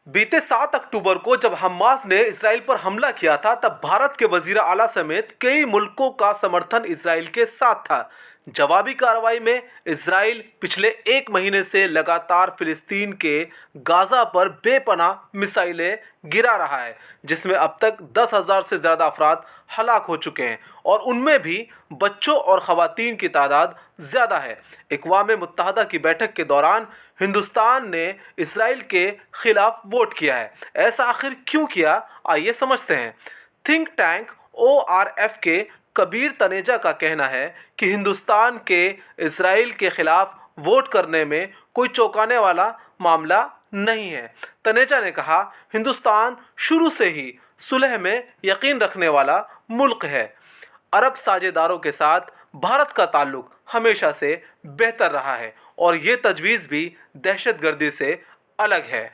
बीते 7 अक्टूबर को जब हमास ने इसराइल पर हमला किया था, तब भारत के वजीर आला समेत कई मुल्कों का समर्थन इसराइल के साथ था। जवाबी कार्रवाई में इसराइल पिछले 1 महीने से लगातार फिलिस्तीन के गाजा पर बेपनाह मिसाइलें गिरा रहा है, जिसमें अब तक 10,000 से ज़्यादा अफराद हलाक हो चुके हैं और उनमें भी बच्चों और ख़वातीन की तादाद ज़्यादा है। अक़वाम मुत्तहदा की बैठक के दौरान हिंदुस्तान ने इसराइल के खिलाफ वोट किया है। ऐसा आखिर क्यों किया, आइए समझते हैं। थिंक टैंक ORF के कबीर तनेजा का कहना है कि हिंदुस्तान के इसराइल के खिलाफ वोट करने में कोई चौंकाने वाला मामला नहीं है। तनेजा ने कहा, हिंदुस्तान शुरू से ही सुलह में यकीन रखने वाला मुल्क है। अरब साझेदारों के साथ भारत का ताल्लुक हमेशा से बेहतर रहा है और ये तजवीज़ भी दहशतगर्दी से अलग है।